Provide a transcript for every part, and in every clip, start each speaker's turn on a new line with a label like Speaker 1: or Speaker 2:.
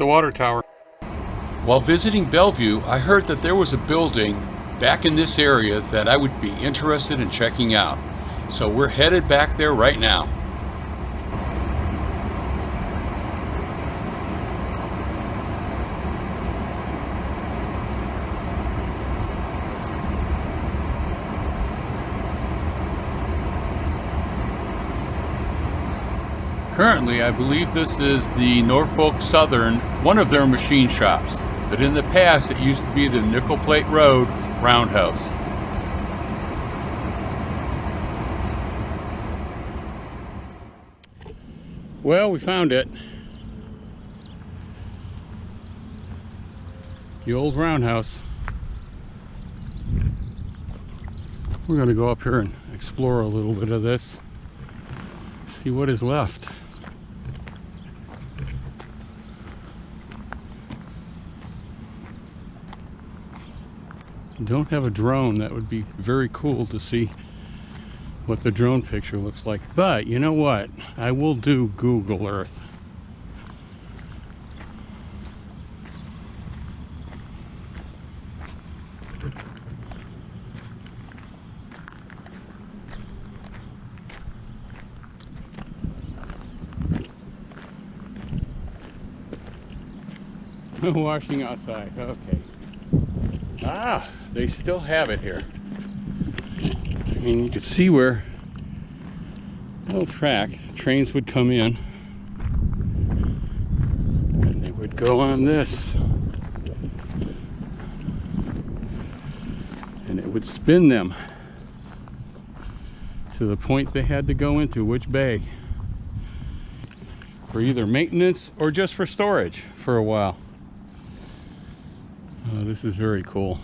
Speaker 1: the water tower. While visiting Bellevue, I heard that there was a building back in this area that I would be interested in checking out. So we're headed back there right now. Currently, I believe this is the Norfolk Southern, one of their machine shops. But in the past, it used to be the Nickel Plate Road Roundhouse. Well, we found it. The old roundhouse. We're going to go up here and explore a little bit of this. See what is left. Don't have a drone. That would be very cool to see what the drone picture looks like. But you know what? I will do Google Earth. Washing outside. Okay. Ah, they still have it here. I mean, you could see where little track trains would come in and they would go on this and it would spin them to the point they had to go into, which bay, for either maintenance or just for storage for a while. This is very cool.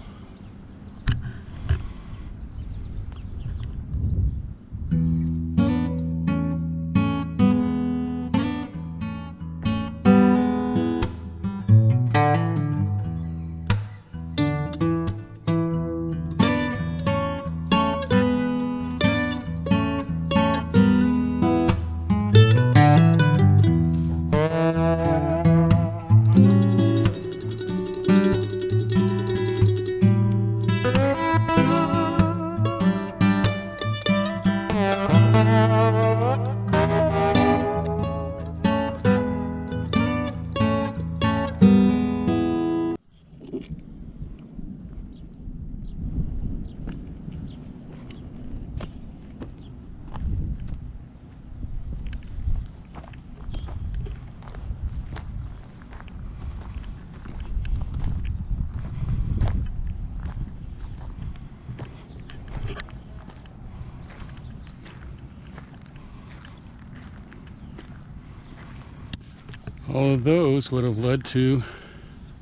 Speaker 1: All of those would have led to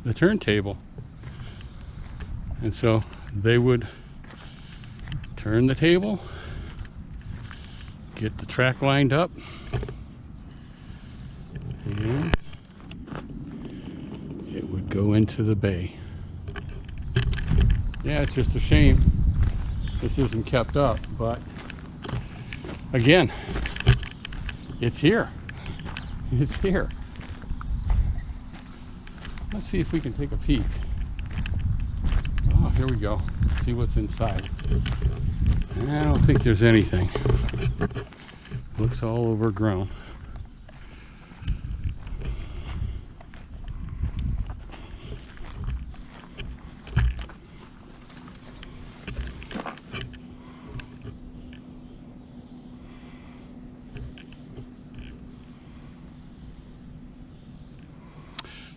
Speaker 1: the turntable. And so they would turn the table, get the track lined up, and it would go into the bay. Yeah, it's just a shame this isn't kept up, but again, it's here. It's here. Let's see if we can take a peek. Oh, here we go. See what's inside. I don't think there's anything. Looks all overgrown.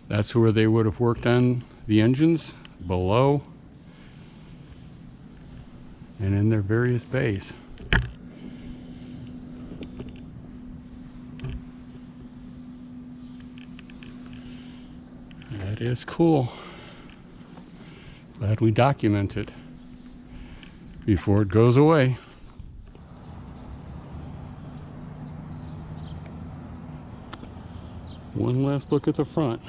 Speaker 1: That's where they would have worked on the engines, below and in their various bays. That is cool. Glad we document it before it goes away. One last look at the front.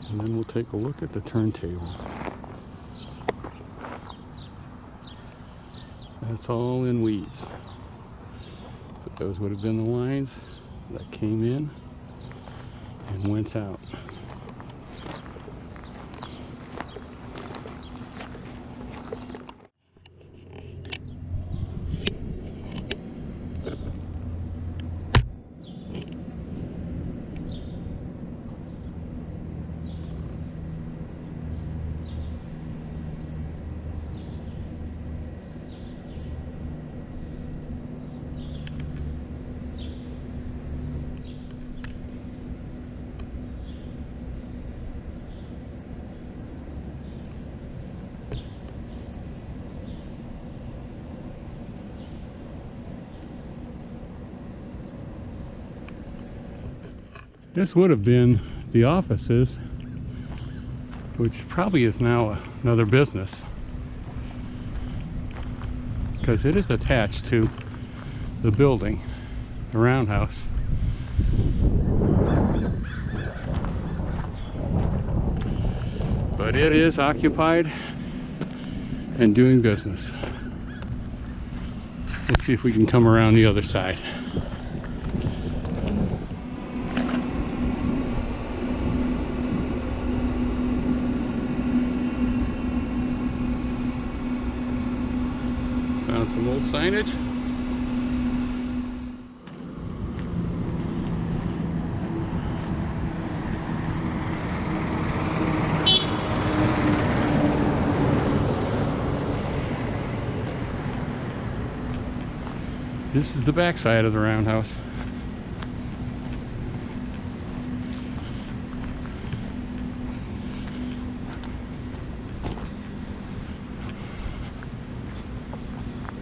Speaker 1: And then we'll take a look at the turntable. That's all in weeds. But those would have been the lines that came in and went out. This would have been the offices, which probably is now another business, because it is attached to the building, the Roundhouse. But it is occupied and doing business. Let's see if we can come around the other side. Found some old signage. This is the back side of the Roundhouse.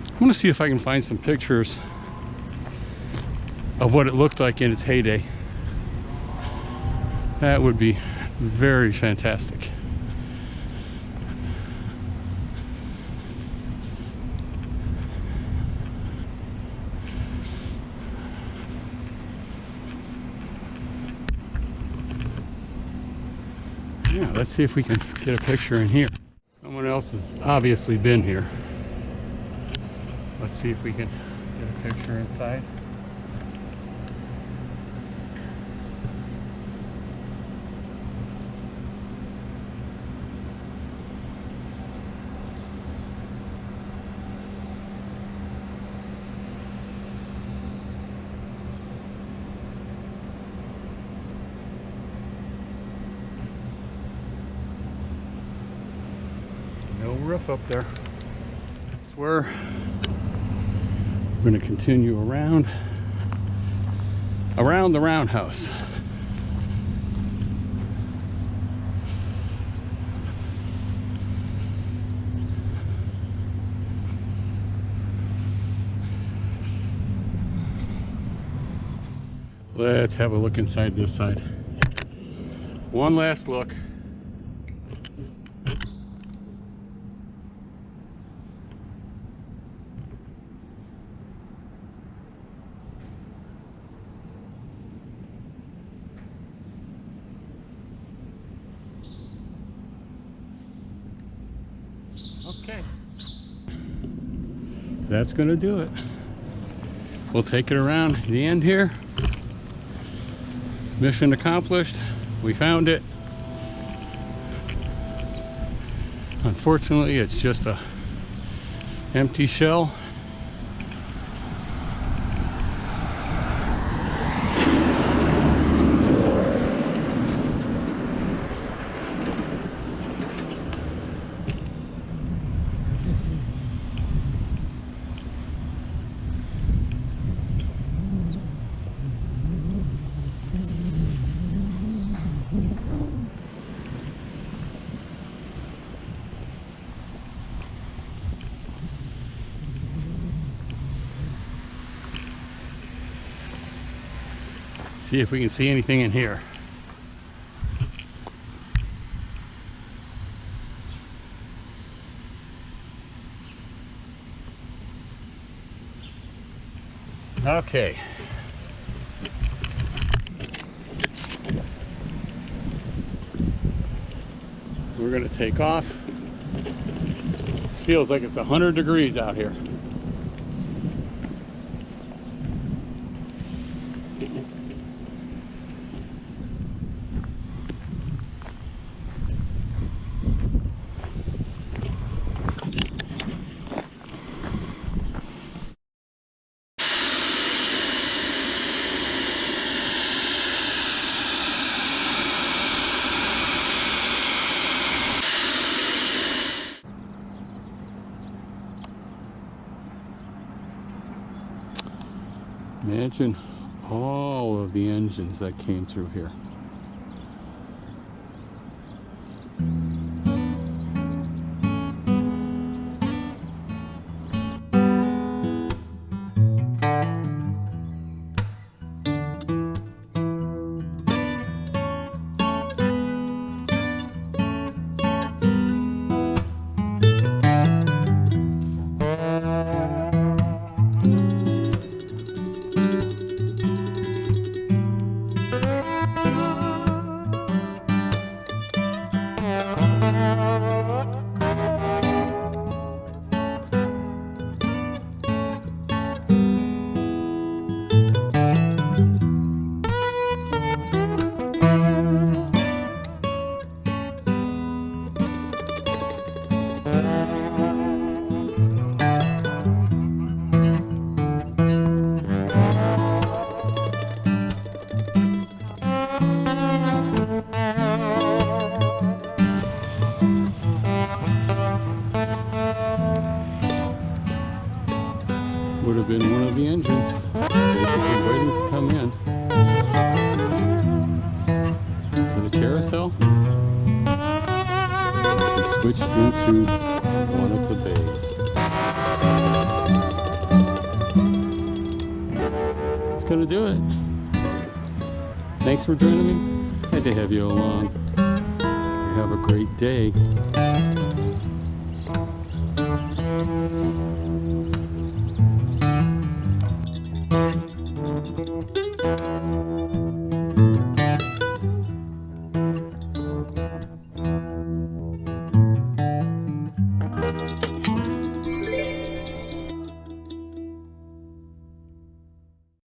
Speaker 1: I want to see if I can find some pictures of what it looked like in its heyday. That would be very fantastic. Yeah, let's see if we can get a picture in here. Someone else has obviously been here. Let's see if we can get a picture inside. No roof up there. That's where we're going to continue around the Roundhouse. Let's have a look inside this side. One last look. Okay, that's going to do it. We'll take it around the end here. Mission accomplished. We found it. Unfortunately, it's just a empty shell. See if we can see anything in here. Okay. We're going to take off. Feels like it's 100 degrees out here. Imagine all of the engines that came through here. Would have been one of the engines basically waiting to come in to the carousel. We switched into one of the bays. It's gonna do it. Thanks for joining me. Glad to have you along. You have a great day.